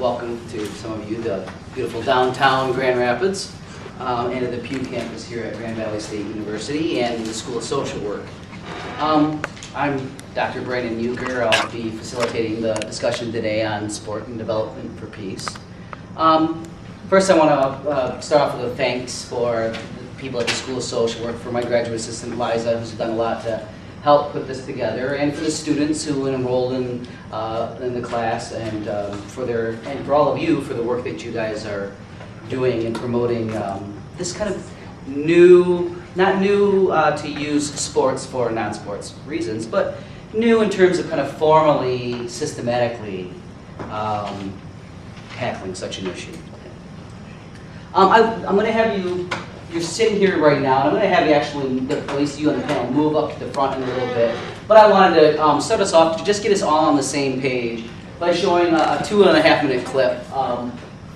welcome to some of you, the beautiful downtown Grand Rapids, and to the Pew campus here at Grand Valley State University and the School of Social Work. I'm Dr. Brandon Euchre. I'll be facilitating the discussion today on sport and development for peace. First, I want to start off with a thanks for the people at the School of Social Work, for my graduate assistant Liza, who's done a lot to help put this together, and for the students who enrolled in the class, and for all of you for the work that you guys are doing in promoting this kind of not new to use sports for non-sports reasons, but new in terms of kind of formally, systematically tackling such an issue. I'm going to have you're sitting here right now, and I'm going to have you actually, at least you on the panel, move up to the front in a little bit. But I wanted to start us off to just get us all on the same page by showing a 2.5-minute clip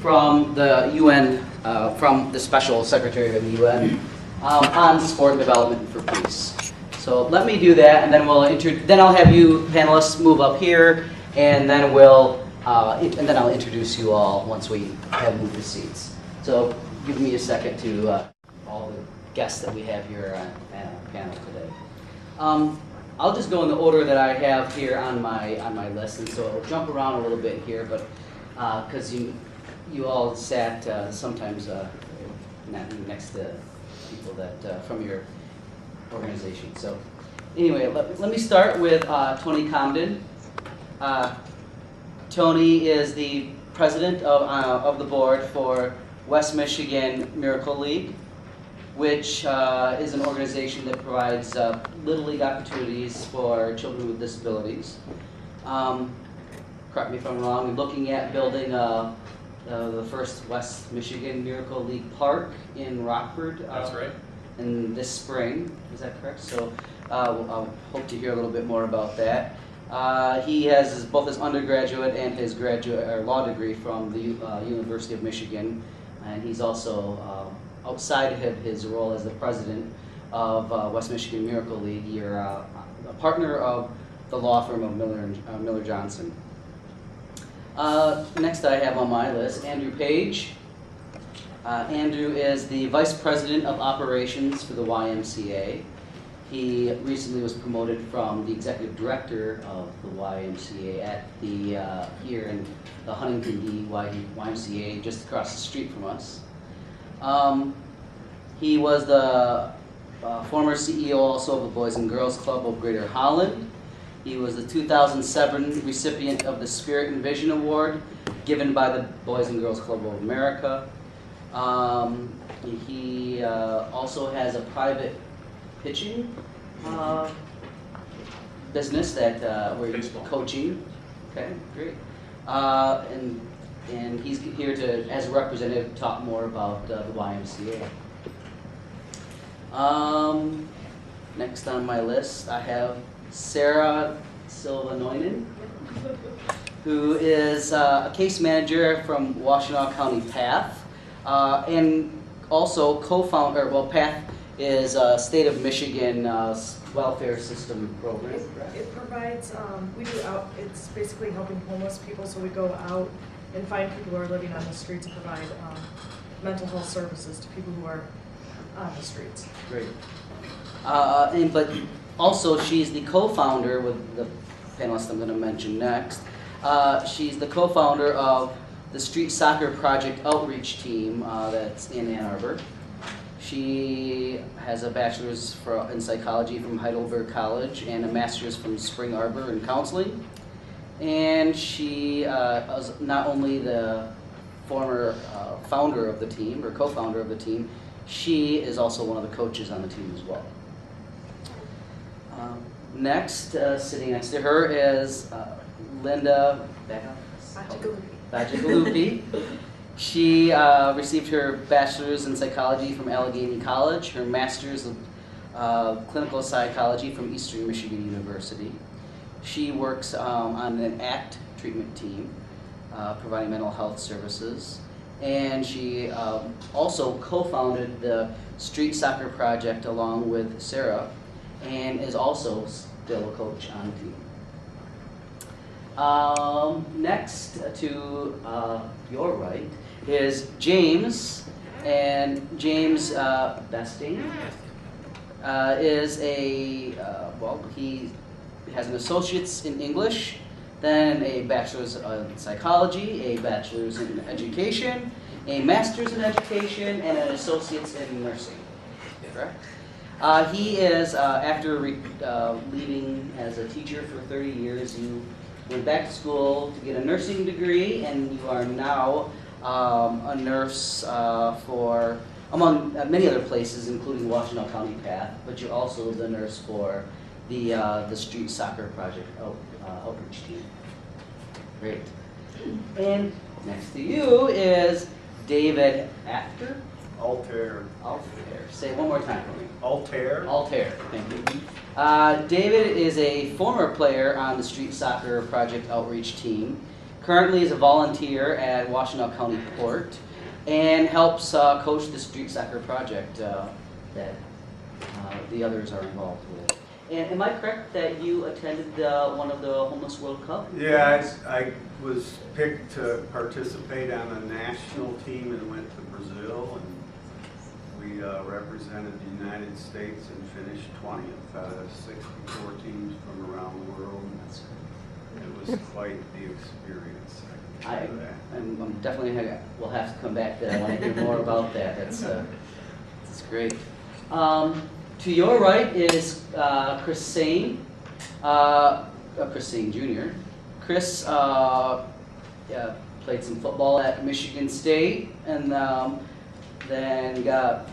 from the UN, from the Special Secretary of the UN on sport and development for peace. So let me do that, and then then I'll have you panelists move up here, and then I'll introduce you all once we have moved the seats. So give me a second to all the guests that we have here on the panel today. I'll just go in the order that I have here on my list, and so I'll jump around a little bit here, but because you all sat sometimes not next to people that from your organization. So anyway, let me start with Tony Comden. Tony is the president of the board for West Michigan Miracle League, which is an organization that provides Little League opportunities for children with disabilities. Correct me if I'm wrong, we're looking at building the first West Michigan Miracle League Park in Rockford. That's right. In this spring, is that correct? So I'll hope to hear a little bit more about that. He has both his undergraduate and his law degree from the University of Michigan. And he's also, outside of his role as the president of West Michigan Miracle League, you're a partner of the law firm of Miller Johnson. Next I have on my list, Andrew Page. Andrew is the vice president of operations for the YMCA. He recently was promoted from the executive director of the YMCA at here in the Huntington D YMCA, just across the street from us. He was the former CEO also of the Boys and Girls Club of Greater Holland. He was the 2007 recipient of the Spirit and Vision Award given by the Boys and Girls Club of America. He also has a private pitching business that where he's coaching. Okay, great. And he's here to, as a representative, talk more about the YMCA. Next on my list, I have Sarah Silva-Noinen, who is a case manager from Washtenaw County PATH, and also co-founder. Well, PATH is a state of Michigan welfare system program. It provides, it's basically helping homeless people, so we go out and find people who are living on the streets and provide mental health services to people who are on the streets. Great. But also she's the co-founder with the panelist I'm going to mention next. She's the co-founder of the Street Soccer Project Outreach Team that's in Ann Arbor. She has a bachelor's in psychology from Heidelberg College and a master's from Spring Arbor in counseling. And she is not only the former founder of the team, or co-founder of the team, she is also one of the coaches on the team as well. Next, sitting next to her is Linda Bacigalupi. She received her bachelor's in psychology from Allegheny College, her master's of clinical psychology from Eastern Michigan University. She works on an ACT treatment team, providing mental health services. And she also co-founded the Street Soccer Project along with Sarah, and is also still a coach on the team. Next to your right is James, and James Besting is well, he has an associate's in English, then a bachelor's in psychology, a bachelor's in education, a master's in education, and an associate's in nursing. Correct? He is, after leaving as a teacher for 30 years, you went back to school to get a nursing degree, and you are now a nurse for, among many other places, including Washtenaw County PATH, but you're also the nurse for the Street Soccer Project outreach team. Great. And next to you is David After. Altair. Say it one more time for me. Altair. Thank you. David is a former player on the Street Soccer Project outreach team. Currently is a volunteer at Washtenaw County Port and helps coach the Street Soccer Project that the others are involved with. And am I correct that you attended one of the Homeless World Cup? Yeah, I was picked to participate on a national team and went to Brazil, and we represented the United States and finished 20th out of 64 teams from around the world. It was quite the experience. I'm definitely we'll have to come back to that. I want to hear more about that. That's great. To your right is Chris Sane, Chris Sane Jr. Chris played some football at Michigan State, and then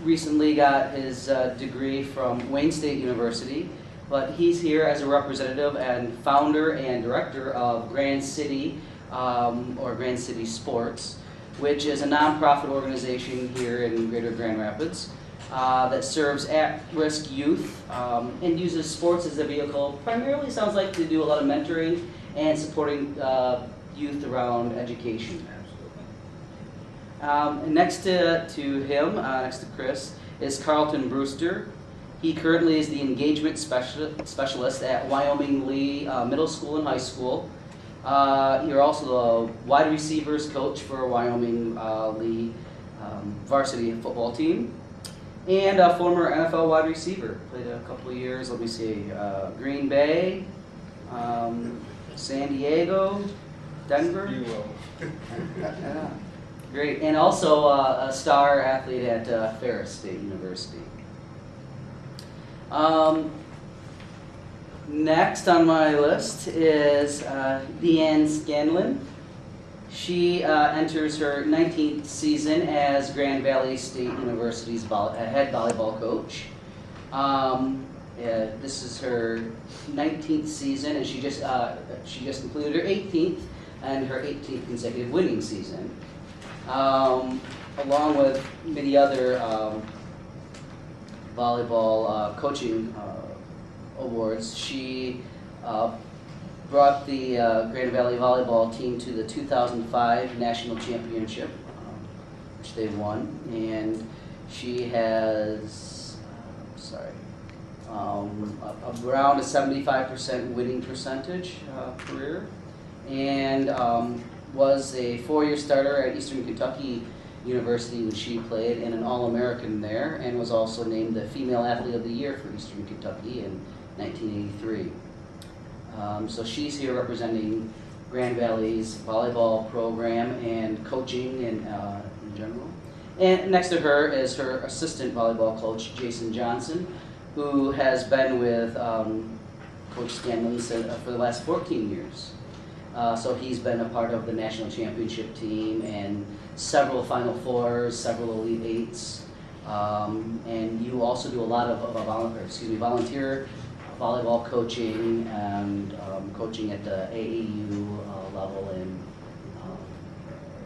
recently got his degree from Wayne State University. But he's here as a representative and founder and director of Grand City, or Grand City Sports, which is a nonprofit organization here in Greater Grand Rapids that serves at-risk youth and uses sports as a vehicle. Primarily, sounds like to do a lot of mentoring and supporting youth around education. Next to him, next to Chris, is Carlton Brewster. He currently is the engagement specialist at Wyoming Lee Middle School and High School. You're also the wide receivers coach for Wyoming Lee varsity football team, and a former NFL wide receiver. Played a couple of years, let me see, Green Bay, San Diego, Denver. You will. Yeah. Great, and also a star athlete at Ferris State University. Next on my list is Leanne Scanlon. She enters her 19th season as Grand Valley State University's head volleyball coach. This is her 19th season, and she just completed her 18th and her 18th consecutive winning season. Along with many other volleyball coaching awards, she brought the Grand Valley volleyball team to the 2005 national championship, which they won, and she has, around a 75% winning percentage career, and was a 4-year starter at Eastern Kentucky University when she played, and an All-American there, and was also named the Female Athlete of the Year for Eastern Kentucky in 1983. So she's here representing Grand Valley's volleyball program and coaching in general. And next to her is her assistant volleyball coach, Jason Johnson, who has been with Coach Scanlon for the last 14 years. So he's been a part of the national championship team and several Final Fours, several Elite Eights. And you also do a lot of volunteer volleyball coaching and coaching at the AAU level and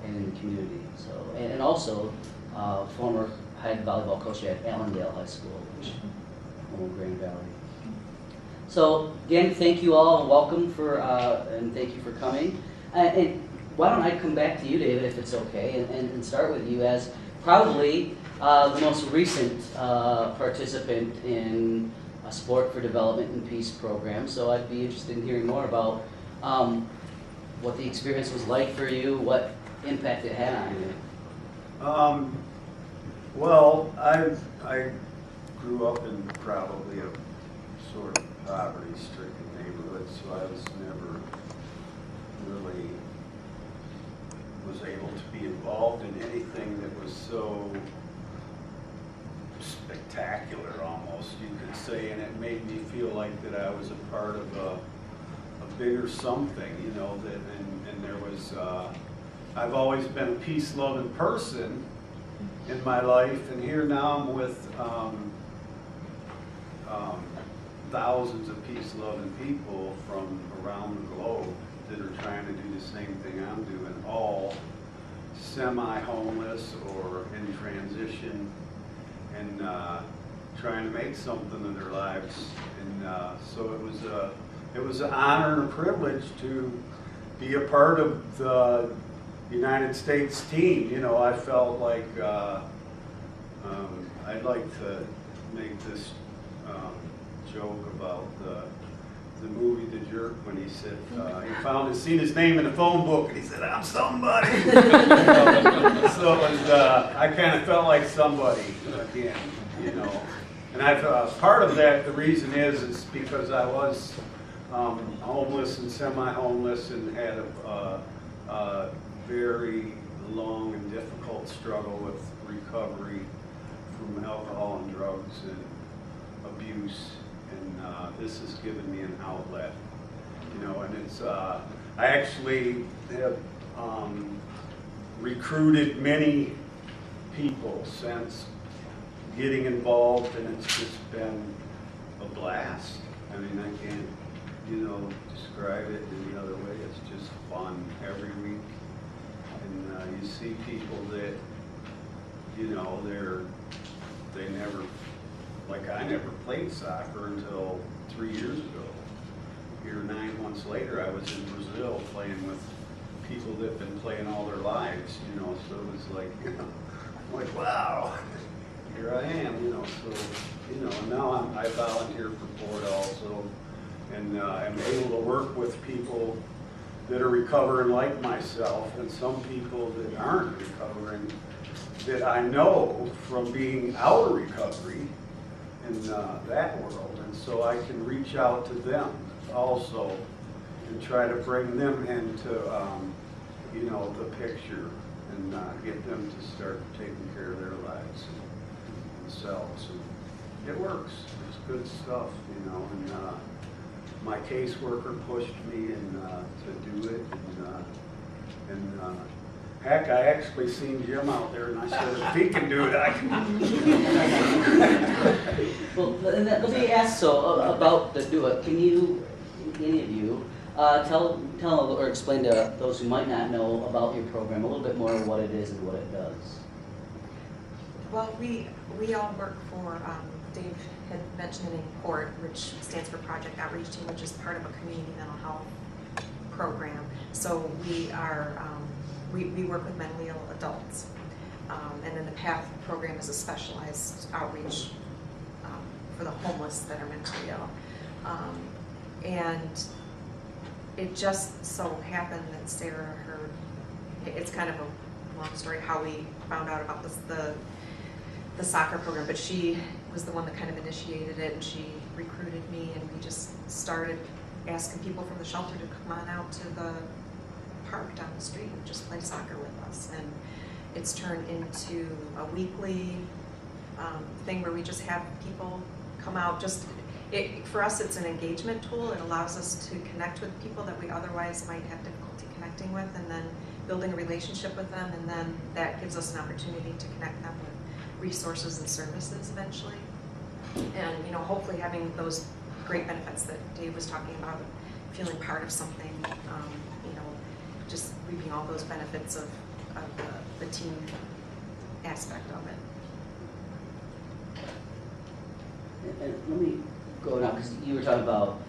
in the community. So and also former head volleyball coach at Allendale High School, which home of Grand Valley. So again, thank you all and welcome and thank you for coming. And why don't I come back to you, David, if it's okay, and start with you as probably the most recent participant in a Sport for Development and Peace program. So I'd be interested in hearing more about what the experience was like for you, what impact it had on you. Well, I grew up in probably a sort of poverty-stricken neighborhood, so I was never really was able to be involved in anything that was so spectacular, almost, you could say, and it made me feel like that I was a part of a bigger something, you know, that, and there was, I've always been a peace-loving person in my life, and here now I'm with thousands of peace-loving people from around the globe that are trying to do the same thing I'm doing, all semi-homeless or in transition and trying to make something of their lives. And so it was an honor and a privilege to be a part of the United States team. You know, I felt like I'd like to make this joke about the movie The Jerk when he said he seen his name in the phone book and he said, "I'm somebody." So it was, I kind of felt like somebody again, you know. And I've part of that. The reason is because I was homeless and semi-homeless and had a very long and difficult struggle with recovery from alcohol and drugs and abuse, and this has given me an outlet, you know. And it's I actually have recruited many people since getting involved, and it's just been a blast. I mean, I can't, you know, describe it any other way. It's just fun every week. And you see people that, you know, they never, like I never played soccer until 3 years ago. Here 9 months later, I was in Brazil playing with people that have been playing all their lives, you know, so it was like, you know, like, wow, here I am, you know. So, you know, and now I volunteer for Port also, and I'm able to work with people that are recovering like myself, and some people that aren't recovering that I know from being out of recovery in that world, and so I can reach out to them also and try to bring them into you know, the picture, and get them to start taking care of their lives and themselves. And it works. It's good stuff, you know. And my caseworker pushed me to do it, and heck, I actually seen Jim out there, and I said, if he can do it, I can. Well, let me ask about the Do It. Can you, any of you, tell or explain to those who might not know about your program a little bit more of what it is and what it does? Well, we all work for, Dave had mentioned in PORT, which stands for Project Outreach Team, which is part of a community mental health program. So we are, we work with mentally ill adults. And then the PATH program is a specialized outreach for the homeless that are mentally ill. And it just so happened that Sarah heard, it's kind of a long story how we found out about this, the soccer program, but she was the one that kind of initiated it, and she recruited me, and we just started asking people from the shelter to come on out to the park down the street and just play soccer with us. And it's turned into a weekly thing where we just have people come out. For us, it's an engagement tool. It allows us to connect with people that we otherwise might have difficulty connecting with, and then building a relationship with them, and then that gives us an opportunity to connect them with resources and services eventually. And, you know, hopefully having those great benefits that Dave was talking about, feeling part of something, you know, just reaping all those benefits of the team aspect of it. And let me go now, because you were talking about